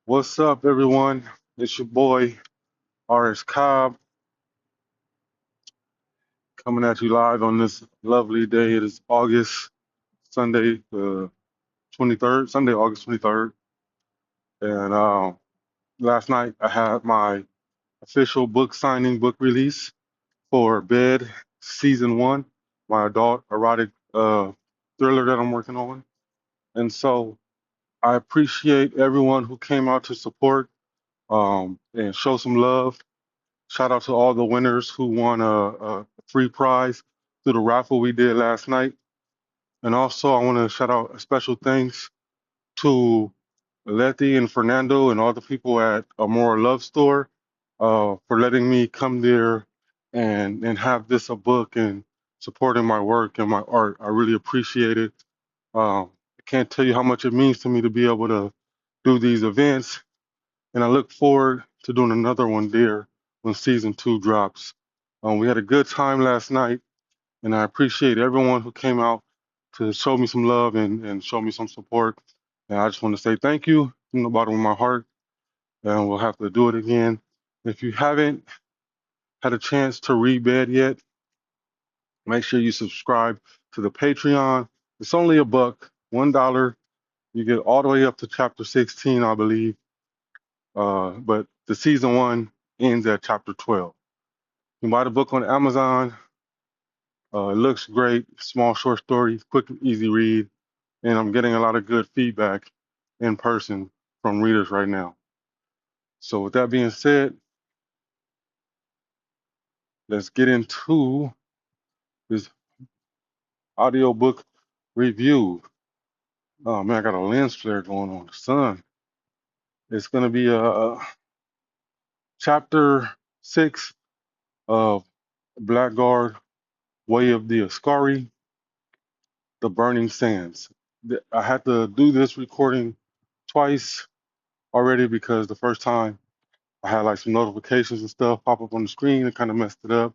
What's up, everyone? It's your boy, RS Cobb, coming at you live on this lovely day. It is Sunday, the 23rd, Sunday, August 23rd. And last night I had my official book signing, book release for Bed Season 1, my adult erotic thriller that I'm working on. And so I appreciate everyone who came out to support and show some love. Shout out to all the winners who won a free prize through the raffle we did last night. And also, I want to shout out a special thanks to Letty and Fernando and all the people at Amora Love Store for letting me come there and have this a book and supporting my work and my art. I really appreciate it. I can't tell you how much it means to me to be able to do these events, and I look forward to doing another one there when season 2 drops. We had a good time last night, and I appreciate everyone who came out to show me some love and show me some support. And I just want to say thank you from the bottom of my heart, and we'll have to do it again. If you haven't had a chance to read Bed yet, make sure you subscribe to the Patreon. It's only $1, $1. You get all the way up to chapter 16, I believe. But the season 1 ends at chapter 12. You can buy the book on Amazon. It looks great. Small short story, quick and easy read. And I'm getting a lot of good feedback in person from readers right now. So with that being said, let's get into this audiobook review. Oh man, I got a lens flare going on. The sun. It's going to be chapter 6 of Blackguard, Way of the Askari, The Burning Sands. I had to do this recording twice already because the first time I had like some notifications and stuff pop up on the screen and kind of messed it up,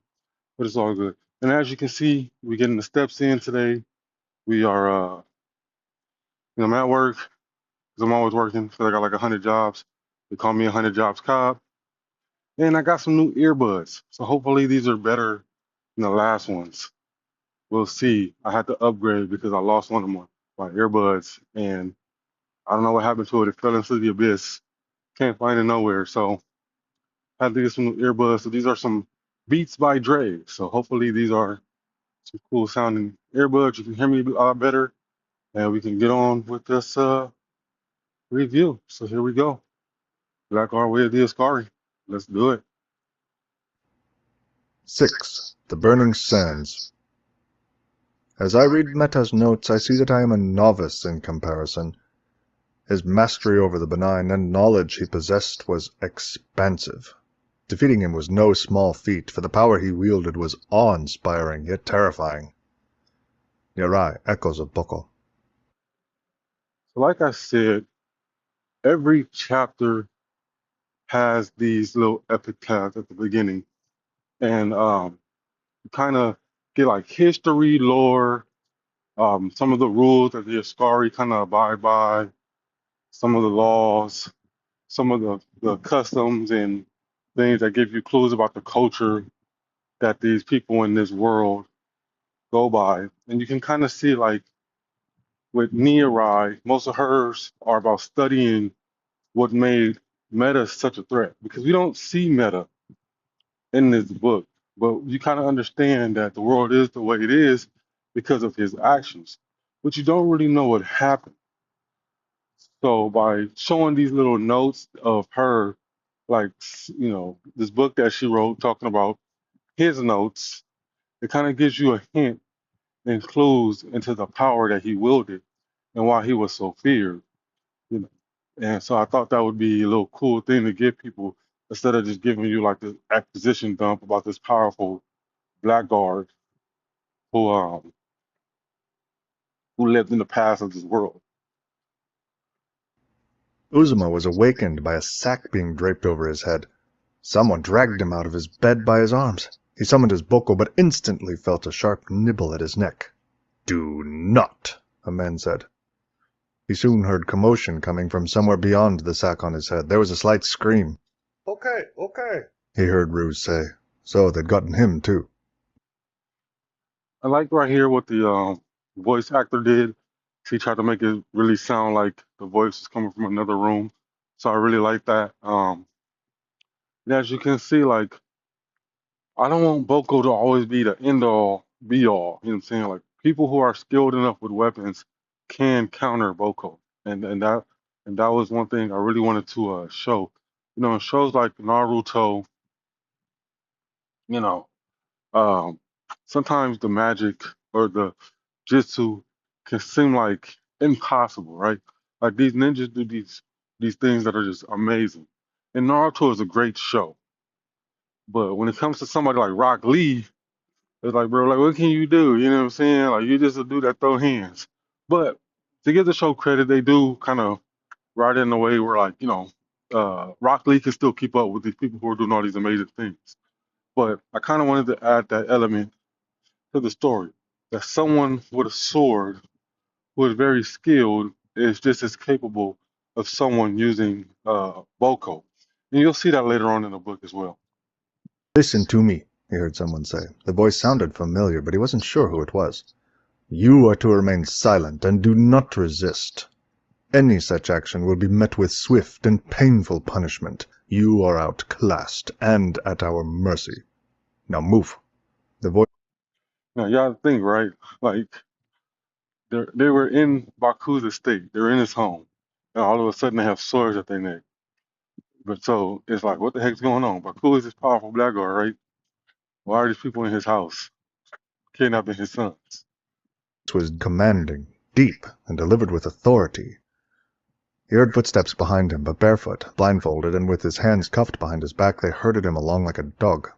but it's all good. And as you can see, we're getting the steps in today. We are, I'm at work because I'm always working. So I got like 100 jobs. They call me 100 Jobs Cobb. And I got some new earbuds. So hopefully these are better than the last ones. We'll see. I had to upgrade because I lost one of my earbuds and I don't know what happened to it. It fell into the abyss. Can't find it nowhere. So I had to get some new earbuds. So these are some Beats by Dre. So hopefully these are some cool sounding earbuds. You can hear me a lot better, and we can get on with this review. So here we go. Blackguard, Way of the Askari. Let's do it. 6. The Burning Sands. As I read Meta's notes, I see that I am a novice in comparison. His mastery over the benign and knowledge he possessed was expansive. Defeating him was no small feat, for the power he wielded was awe-inspiring, yet terrifying. Yarai echoes of Boko. So like I said, every chapter has these little epitaphs at the beginning, and you kind of get like history, lore, some of the rules that the Askari kind of abide by, some of the laws, some of the customs and things that give you clues about the culture that these people in this world go by. And you can kind of see like with Nearai, most of hers are about studying what made Meta such a threat because we don't see Meta in this book, but you kind of understand that the world is the way it is because of his actions, but you don't really know what happened. So by showing these little notes of her, like, this book that she wrote talking about his notes, it kind of gives you a hint and clues into the power that he wielded and why he was so feared. You know, and so I thought that would be a little cool thing to give people instead of just giving you like this exposition dump about this powerful blackguard who who lived in the past of this world. Uzuma was awakened by a sack being draped over his head. Someone dragged him out of his bed by his arms. He summoned his Boko, but instantly felt a sharp nibble at his neck. "Do not," a man said. He soon heard commotion coming from somewhere beyond the sack on his head. There was a slight scream. Okay, okay, He heard Ruse say. So they'd gotten him, too. I like right here what the voice actor did. He tried to make it really sound like the voice is coming from another room. So I really like that. And as you can see, like I don't want Boko to always be the end all be all. You know what I'm saying? Like people who are skilled enough with weapons can counter Boko. And that was one thing I really wanted to show. You know, in shows like Naruto, you know, um, sometimes the magic or the jitsu can seem like impossible, right? Like these ninjas do these things that are just amazing. And Naruto is a great show, but when it comes to somebody like Rock Lee, it's like, bro, like what can you do? You know what I'm saying? Like you're just a dude that throw hands. But to give the show credit, they do kind of write it in a way where like, Rock Lee can still keep up with these people who are doing all these amazing things. But I kind of wanted to add that element to the story that someone with a sword who is very skilled is just as capable of someone using Boko. And you'll see that later on in the book as well. Listen to me, he heard someone say. The voice sounded familiar, but he wasn't sure who it was. You are to remain silent and do not resist. Any such action will be met with swift and painful punishment. You are outclassed and at our mercy. Now move. The voice Now, y'all think, right? Like, they were in Baku's estate, they're in his home, and all of a sudden they have swords at their neck. But so it's like, what the heck's going on? Baku is this powerful Blackguard, right? Why are these people in his house kidnapping his sons? was commanding, deep, and delivered with authority. He heard footsteps behind him, but barefoot, blindfolded, and with his hands cuffed behind his back, they herded him along like a dog.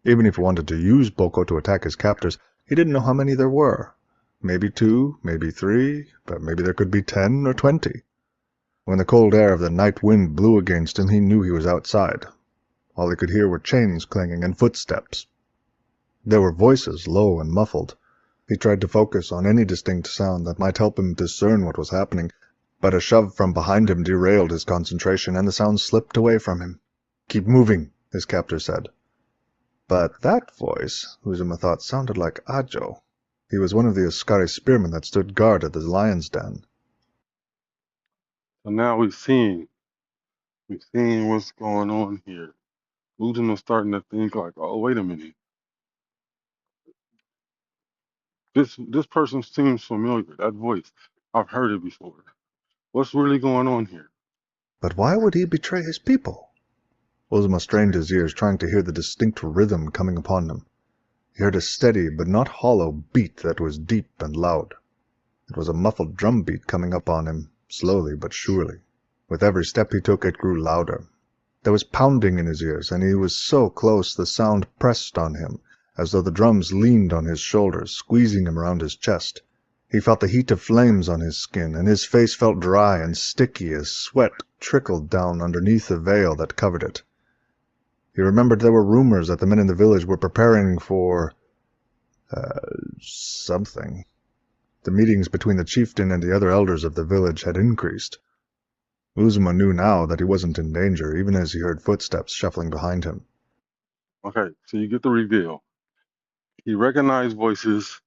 Even if he wanted to use Boko to attack his captors, he didn't know how many there were. Maybe 2, maybe 3, but maybe there could be 10 or 20. When the cold air of the night wind blew against him, he knew he was outside. All he could hear were chains clanging and footsteps. There were voices, low and muffled. He tried to focus on any distinct sound that might help him discern what was happening, but a shove from behind him derailed his concentration, and the sound slipped away from him. "Keep moving," his captor said. But that voice, Uzuma thought, sounded like Ajo. He was one of the Askari spearmen that stood guard at the lion's den. So now we've seen what's going on here. Ujin is starting to think like, oh, wait a minute. This person seems familiar. That voice, I've heard it before. What's really going on here? But why would he betray his people? Uzuma strained his ears, trying to hear the distinct rhythm coming upon him. He heard a steady but not hollow beat that was deep and loud. It was a muffled drum beat coming up on him, slowly but surely. With every step he took, it grew louder. There was pounding in his ears, and he was so close the sound pressed on him, as though the drums leaned on his shoulders, squeezing him around his chest. He felt the heat of flames on his skin, and his face felt dry and sticky as sweat trickled down underneath the veil that covered it. He remembered there were rumors that the men in the village were preparing for something. The meetings between the chieftain and the other elders of the village had increased. Uzuma knew now that he wasn't in danger, even as he heard footsteps shuffling behind him. Okay, so you get the reveal. He recognized voices.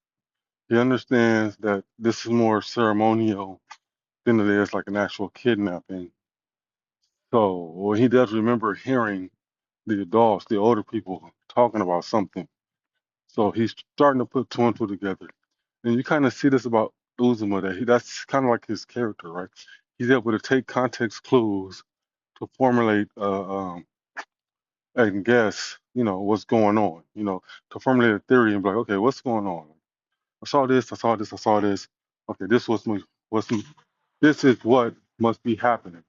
He understands that this is more ceremonial than it is like an actual kidnapping. So, well, he does remember hearing the adults, the older people, talking about something. So he's starting to put two and two together. And you kind of see this about Uzuma that that's kind of like his character, right? He's able to take context clues to formulate and guess, what's going on, to formulate a theory and be like, okay, what's going on? I saw this, I saw this, I saw this. Okay, what's this is what must be happening.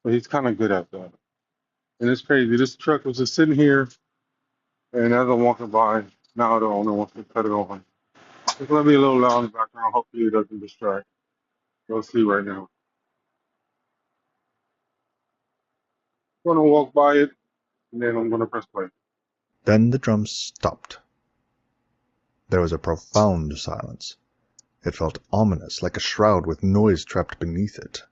So he's kind of good at that. And it's crazy. This truck was just sitting here, and as I'm walking by, now the owner wants to cut it on. It's gonna be a little loud in the background. Hopefully it doesn't distract. We'll see right now. I'm gonna walk by it, and then I'm gonna press play. Then the drums stopped. There was a profound silence. It felt ominous, like a shroud with noise trapped beneath it.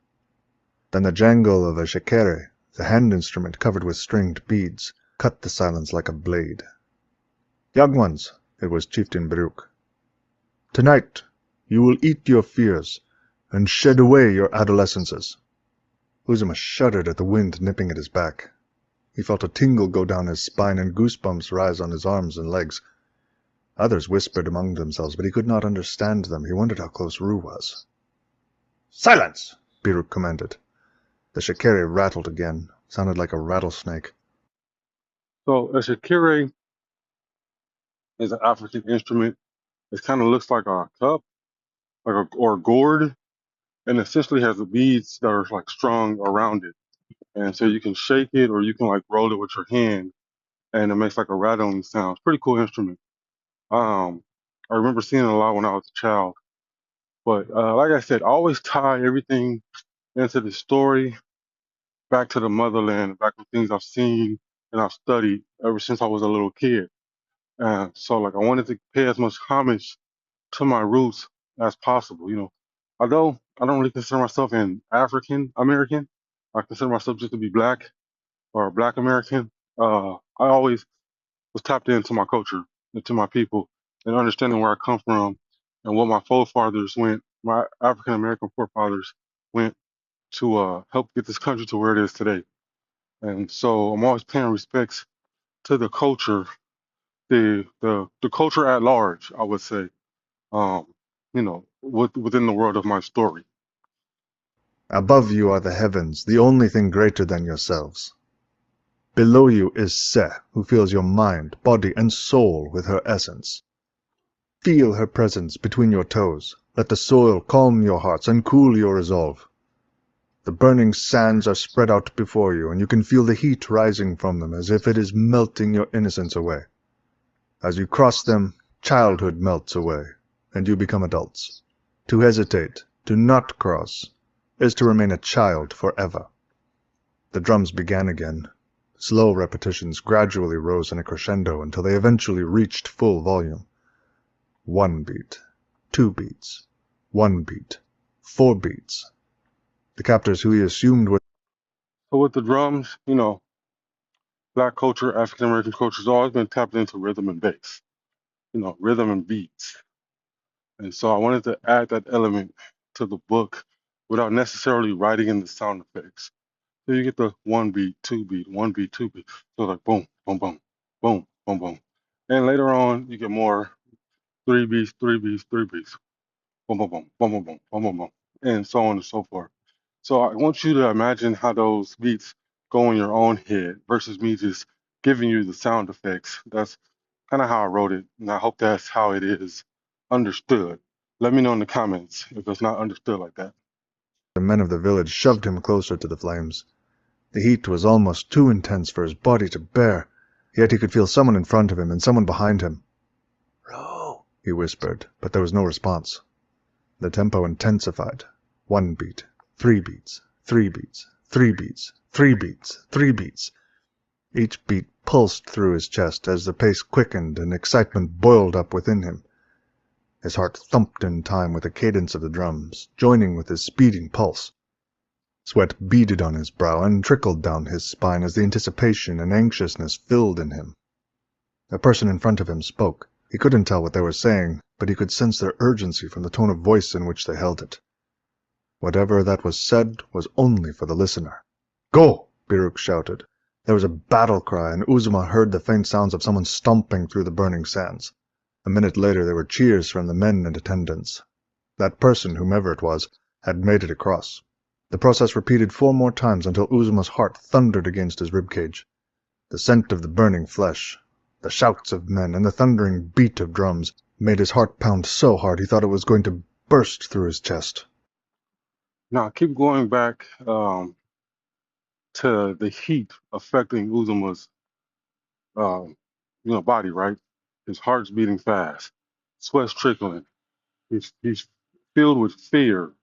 Then the jangle of a shekere, the hand instrument covered with stringed beads, cut the silence like a blade. "Young ones," it was Chieftain Baruch, "tonight you will eat your fears and shed away your adolescences." Uzuma shuddered at the wind nipping at his back. He felt a tingle go down his spine and goosebumps rise on his arms and legs. Others whispered among themselves, but he could not understand them. He wondered how close Rue was. "Silence!" Baruch commanded. The shekere rattled again, sounded like a rattlesnake. So a shakire is an African instrument. It kind of looks like a cup, or a gourd, and essentially has the beads that are like strung around it. And so you can shake it or you can like roll it with your hand, and it makes like a rattling sound. It's a pretty cool instrument. Um, I remember seeing it a lot when I was a child. But like I said, I always tie everything into the story back to the motherland, back to things I've seen and I've studied ever since I was a little kid. So like I wanted to pay as much homage to my roots as possible. Although I don't really consider myself an African American, I consider myself just to be black or Black American. I always was tapped into my culture, into my people, and understanding where I come from and what my forefathers went, my African American forefathers went to help get this country to where it is today. And so I'm always paying respects to the culture, the culture at large, I would say, within the world of my story. Above you are the heavens, the only thing greater than yourselves. Below you is Se, who fills your mind, body, and soul with her essence. Feel her presence between your toes. Let the soil calm your hearts and cool your resolve. The burning sands are spread out before you, and you can feel the heat rising from them as if it is melting your innocence away. As you cross them, childhood melts away, and you become adults. To hesitate, to not cross, is to remain a child forever. The drums began again. Slow repetitions gradually rose in a crescendo until they eventually reached full volume. 1 beat, 2 beats, 1 beat, 4 beats. The captors who he assumed were So with the drums, Black culture, African American culture has always been tapped into rhythm and bass, rhythm and beats. And so I wanted to add that element to the book without necessarily writing in the sound effects. So you get the 1 beat, 2 beat, 1 beat, 2 beat. So like boom, boom, boom, boom, boom, boom. And later on, you get more 3 beats, 3 beats, 3 beats, boom, boom, boom, boom, boom, boom, boom, boom, boom, and so on and so forth. So I want you to imagine how those beats go in your own head versus me just giving you the sound effects. That's kind of how I wrote it, and I hope that's how it is understood. Let me know in the comments if it's not understood like that. the men of the village shoved him closer to the flames. The heat was almost too intense for his body to bear, yet he could feel someone in front of him and someone behind him. "Ro," he whispered, but there was no response. The tempo intensified. 1 beat, 3 beats, 3 beats, 3 beats, 3 beats, 3 beats. Each beat pulsed through his chest as the pace quickened and excitement boiled up within him. His heart thumped in time with the cadence of the drums, joining with his speeding pulse. Sweat beaded on his brow and trickled down his spine as the anticipation and anxiousness filled in him. The person in front of him spoke. He couldn't tell what they were saying, but he could sense their urgency from the tone of voice in which they held it. Whatever that was said was only for the listener. "Go!" Baruch shouted. There was a battle cry, and Uzuma heard the faint sounds of someone stomping through the burning sands. A minute later there were cheers from the men and attendants. That person, whomever it was, had made it across. The process repeated 4 more times until Uzuma's heart thundered against his ribcage. The scent of the burning flesh, the shouts of men, and the thundering beat of drums made his heart pound so hard he thought it was going to burst through his chest. Now keep going back to the heat affecting Uzuma's body, right? His heart's beating fast, sweat's trickling. He's filled with fear.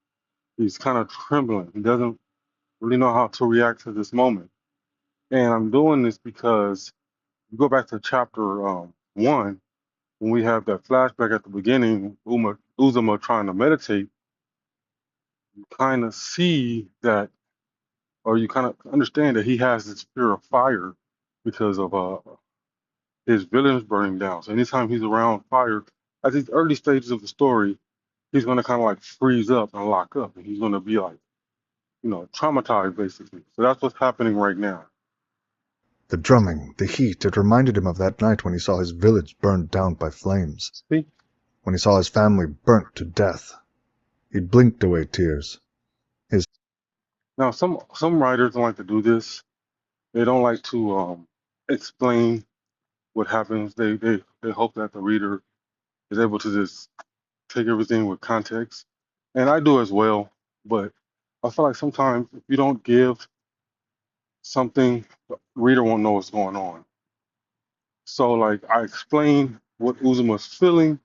He's kind of trembling. He doesn't really know how to react to this moment. And I'm doing this because you go back to chapter 1 when we have that flashback at the beginning. Uzuma trying to meditate, you kind of see that, or you kind of understand that he has this fear of fire because of his village burning down. So anytime he's around fire, at these early stages of the story, he's going to kind of like freeze up and lock up, and he's going to be like, traumatized basically. So that's what's happening right now. The drumming, the heat, it reminded him of that night when he saw his village burned down by flames, See? when he saw his family burnt to death. He blinked away tears. Now, some writers don't like to do this. They don't like to explain what happens. They hope that the reader is able to just take everything with context, and I do as well. But I feel like sometimes if you don't give something, the reader won't know what's going on. So, like, I explain what Uzuma's feeling,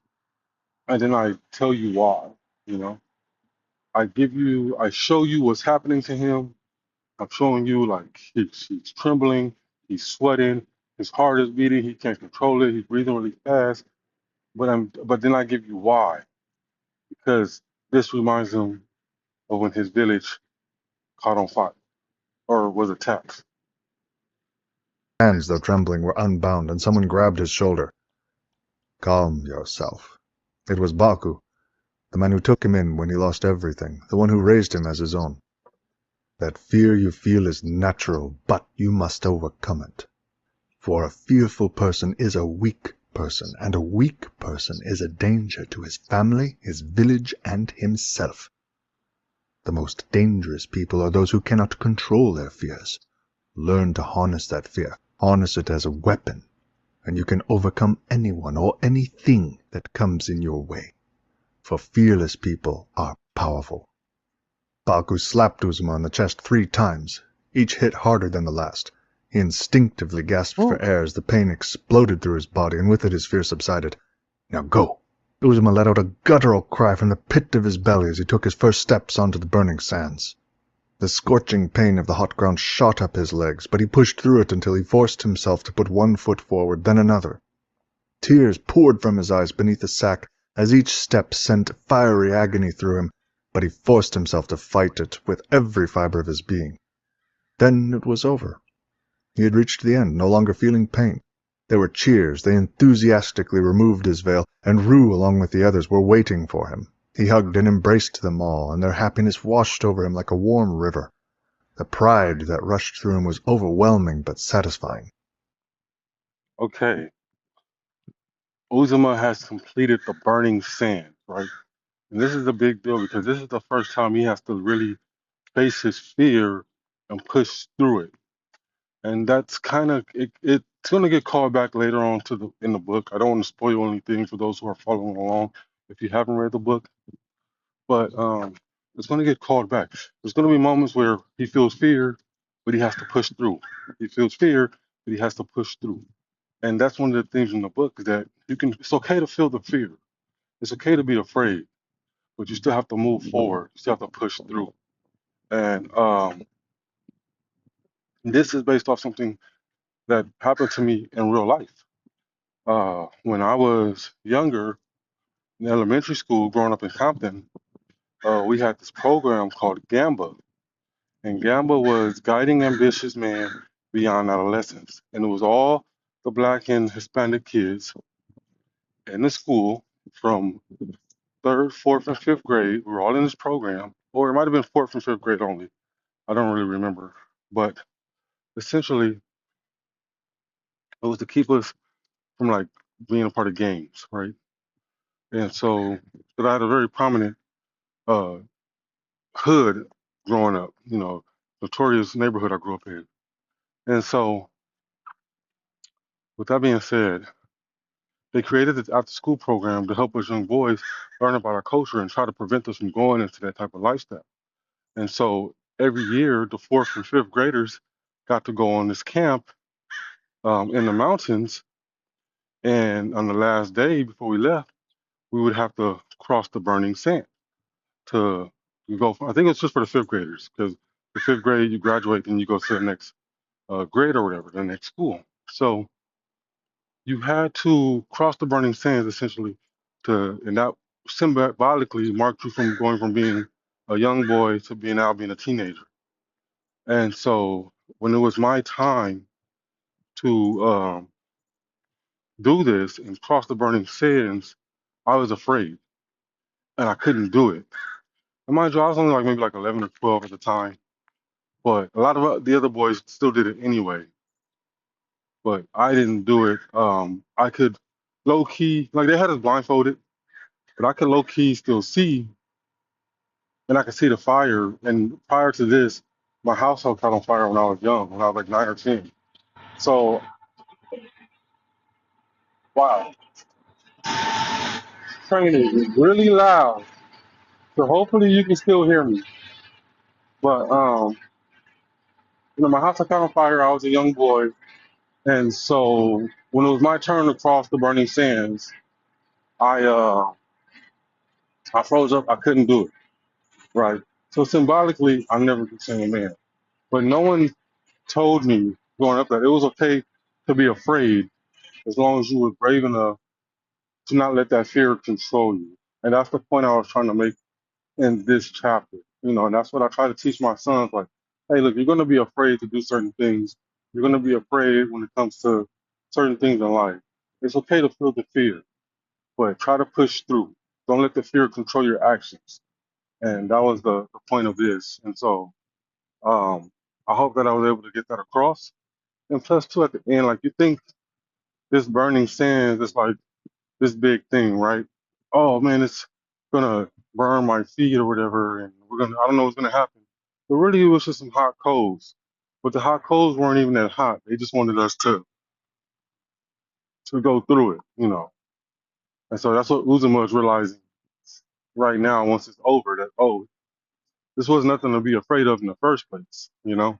and then I tell you why. You know, I show you what's happening to him. I'm showing you like he's trembling, he's sweating, his heart is beating, he can't control it, he's breathing really fast. But then I give you why, because this reminds him of when his village caught on fire or was attacked. Hands, though trembling, were unbound, and someone grabbed his shoulder. Calm yourself. It was Baku, the man who took him in when he lost everything, the one who raised him as his own. That fear you feel is natural, but you must overcome it. For a fearful person is a weak person, and a weak person is a danger to his family, his village, and himself. The most dangerous people are those who cannot control their fears. Learn to harness that fear. Harness it as a weapon, and you can overcome anyone or anything that comes in your way. For fearless people are powerful. Baku slapped Uzuma on the chest 3 times, each hit harder than the last. He instinctively gasped for air as the pain exploded through his body, and with it his fear subsided. Now go! Uzuma let out a guttural cry from the pit of his belly as he took his first steps onto the burning sands. The scorching pain of the hot ground shot up his legs, but he pushed through it until he forced himself to put one foot forward, then another. Tears poured from his eyes beneath the sack as each step sent fiery agony through him, but he forced himself to fight it with every fiber of his being. Then it was over. He had reached the end, no longer feeling pain. There were cheers. They enthusiastically removed his veil, and Rue, along with the others, were waiting for him. He hugged and embraced them all, and their happiness washed over him like a warm river. The pride that rushed through him was overwhelming but satisfying. Okay, Uzuma has completed the burning sand, right? And this is a big deal because this is the first time he has to really face his fear and push through it. And that's kind of it's going to get called back later on to the in the book. I don't want to spoil anything for those who are following along if you haven't read the book, but it's going to get called back. There's going to be moments where he feels fear, but he has to push through. He feels fear, but he has to push through. And that's one of the things in the book is that you can. It's okay to feel the fear. It's okay to be afraid, but you still have to move forward. You still have to push through. And this is based off something that happened to me in real life. When I was younger in elementary school, growing up in Compton, we had this program called Gamba, and Gamba was guiding ambitious men beyond adolescence, and it was all the Black and Hispanic kids in the school from third, fourth, and fifth grade. We were all in this program, or it might have been fourth and fifth grade only. I don't really remember, but essentially, it was to keep us from like being a part of gangs, right? And so, but I had a very prominent uh, hood growing up, notorious neighborhood I grew up in. And so, with that being said, they created this after school program to help us young boys learn about our culture and try to prevent us from going into that type of lifestyle. And so, every year, the fourth and fifth graders got to go on this camp in the mountains. And on the last day before we left, we would have to cross the burning sand to go. I think it's just for the fifth graders because the fifth grade you graduate and you go to the next grade or whatever, the next school. So you had to cross the burning sands essentially and that symbolically marked you from going from being a young boy to being a teenager. And so when it was my time to do this and cross the burning sands, I was afraid and I couldn't do it. And mind you, I was only like maybe like 11 or 12 at the time, but a lot of the other boys still did it anyway. But I didn't do it. I could low key, like they had us blindfolded, but I could low key still see, and I could see the fire. And prior to this, my household caught on fire when I was young, when I was like 9 or 10. So, wow, train is really loud. So hopefully you can still hear me. But my house had caught on fire. I was a young boy, and so when it was my turn to cross the burning sands, I uh, I froze up. I couldn't do it. Right. So symbolically, I never became a man. But no one told me growing up that it was okay to be afraid as long as you were brave enough to not let that fear control you. And that's the point I was trying to make in this chapter. And that's what I try to teach my sons. Like, hey, look, you're going to be afraid to do certain things. You're going to be afraid when it comes to certain things in life. It's okay to feel the fear, but try to push through. Don't let the fear control your actions. And that was the point of this. And so I hope that I was able to get that across. And plus, too, at the end, like you think this burning sands is like this big thing, right? Oh man, it's gonna burn my feet or whatever, and I don't know what's gonna happen. But really, it was just some hot coals. But the hot coals weren't even that hot. They just wanted us to go through it. And so that's what Uzuma is realizing right now once it's over that, oh, this was nothing to be afraid of in the first place. And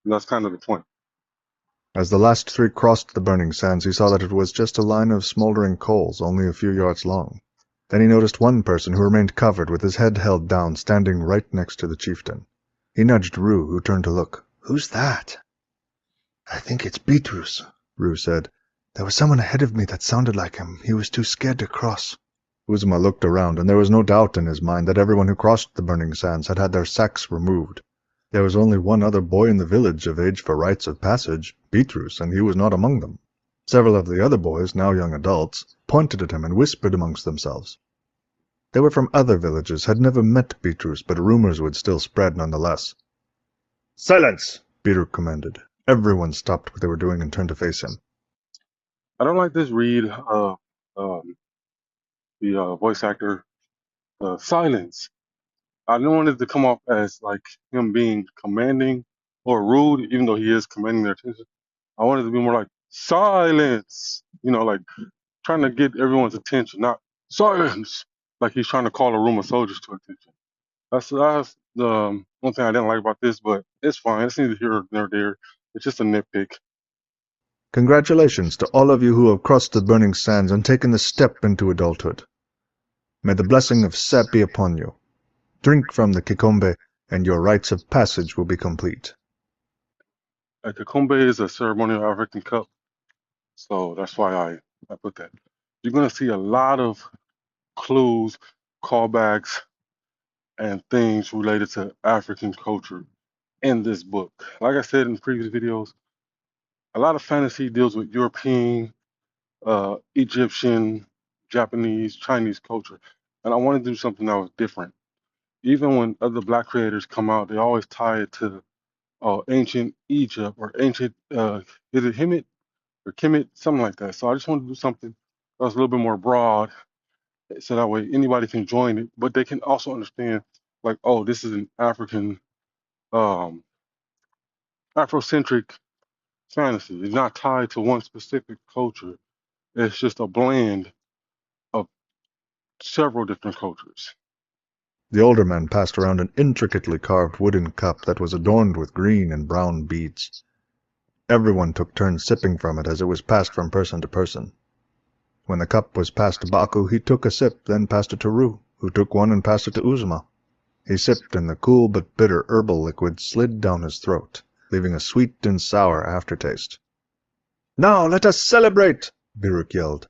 that's kind of the point. As the last three crossed the burning sands, he saw that it was just a line of smoldering coals, only a few yards long. Then he noticed one person who remained covered, with his head held down, standing right next to the chieftain. He nudged Rue, who turned to look. "Who's that?" "I think it's Beatrice," Rue said. "There was someone ahead of me that sounded like him. He was too scared to cross." Uzuma looked around, and there was no doubt in his mind that everyone who crossed the burning sands had had their sacks removed. There was only one other boy in the village of age for rites of passage, Beatrice, and he was not among them. Several of the other boys, now young adults, pointed at him and whispered amongst themselves. They were from other villages, had never met Beatrice, but rumors would still spread nonetheless. "Silence!" Beatrice commanded. Everyone stopped what they were doing and turned to face him. I don't like this read of the voice actor, silence. I didn't want it to come off as like him being commanding or rude, even though he is commanding their attention. I wanted it to be more like silence, like trying to get everyone's attention, not silence, like he's trying to call a room of soldiers to attention. That's the one thing I didn't like about this, but it's fine. It's neither here nor there. It's just a nitpick. Congratulations to all of you who have crossed the burning sands and taken the step into adulthood. May the blessing of Set be upon you. Drink from the kikombe, and your rites of passage will be complete. A kakumbe is a ceremonial African cup, so that's why I put that. You're gonna see a lot of clues, callbacks, and things related to African culture in this book. Like I said in previous videos, a lot of fantasy deals with European, Egyptian, Japanese, Chinese culture, and I want to do something that was different. Even when other Black creators come out, they always tie it to ancient Egypt or ancient, is it Hemet or Kemet, something like that. So I just wanted to do something that was a little bit more broad, so that way anybody can join it, but they can also understand, like, oh, this is an African, um, Afrocentric fantasy. It's not tied to one specific culture. It's just a blend of several different cultures. The older man passed around an intricately carved wooden cup that was adorned with green and brown beads. Everyone took turns sipping from it as it was passed from person to person. When the cup was passed to Baku, he took a sip, then passed it to Ru, who took one and passed it to Uzuma. He sipped, and the cool but bitter herbal liquid slid down his throat, leaving a sweet and sour aftertaste. "Now let us celebrate!" Biruk yelled.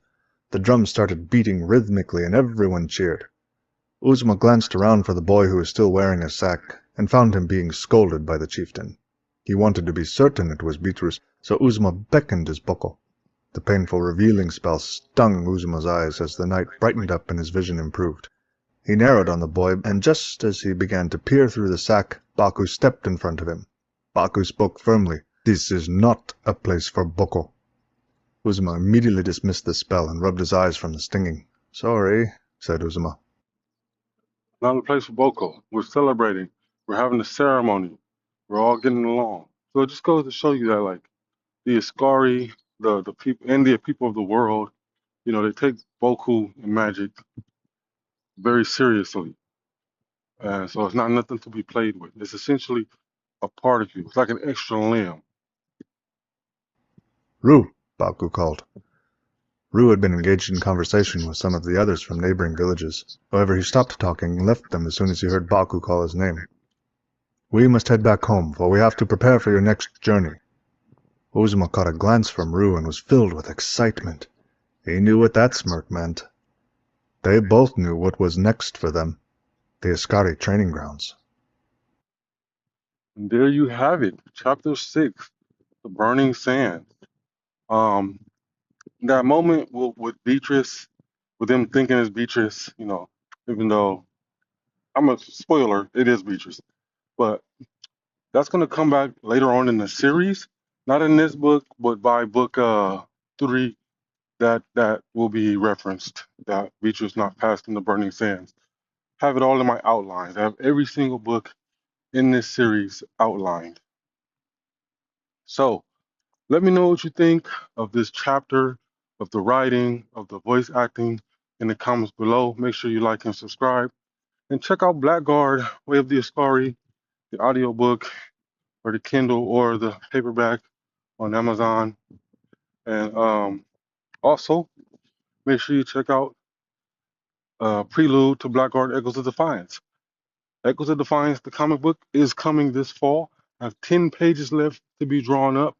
The drums started beating rhythmically, and everyone cheered. Uzma glanced around for the boy who was still wearing a sack, and found him being scolded by the chieftain. He wanted to be certain it was Beatrice, so Uzma beckoned his boko. The painful revealing spell stung Uzma's eyes as the night brightened up and his vision improved. He narrowed on the boy, and just as he began to peer through the sack, Baku stepped in front of him. Baku spoke firmly. "This is not a place for boko." Uzma immediately dismissed the spell and rubbed his eyes from the stinging. "Sorry," said Uzma. Not a place for Boko. We're celebrating. We're having a ceremony. We're all getting along. So it just goes to show you that, like, the Askari, the people, and the people of the world, they take Boku and magic very seriously. And so it's not nothing to be played with. It's essentially a part of you. It's like an extra limb. "Ru," Baku called. Ru had been engaged in conversation with some of the others from neighboring villages. However, he stopped talking and left them as soon as he heard Baku call his name. "We must head back home, for we have to prepare for your next journey." Uzma caught a glance from Ru and was filled with excitement. He knew what that smirk meant. They both knew what was next for them, the Askari training grounds. And there you have it. Chapter 6, The Burning Sands. That moment with Beatrice, with them thinking it's Beatrice, even though I'm a spoiler, it is Beatrice. But that's going to come back later on in the series, not in this book, but by book 3 that will be referenced. That Beatrice not passed in the burning sands. Have it all in my outlines. I have every single book in this series outlined. So let me know what you think of this chapter, of the writing, of the voice acting in the comments below. Make sure you like and subscribe. And check out Blackguard, Way of the Askari, the audiobook, or the Kindle, or the paperback on Amazon. And also, make sure you check out Prelude to Blackguard Echoes of Defiance. Echoes of Defiance, the comic book, is coming this fall. I have 10 pages left to be drawn up,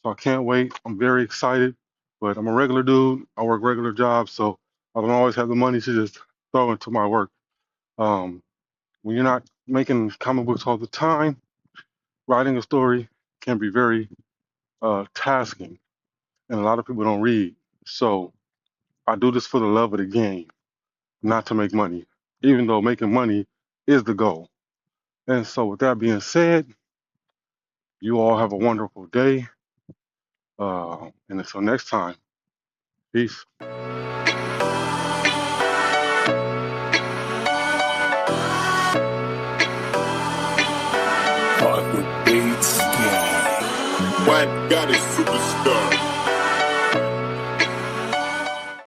so I can't wait. I'm very excited, but I'm a regular dude. I work regular jobs, so I don't always have the money to just throw into my work. When you're not making comic books all the time, writing a story can be very tasking, and a lot of people don't read. So I do this for the love of the game, not to make money, even though making money is the goal. And so with that being said, you all have a wonderful day. And until next time, peace. Blackguard is superstar.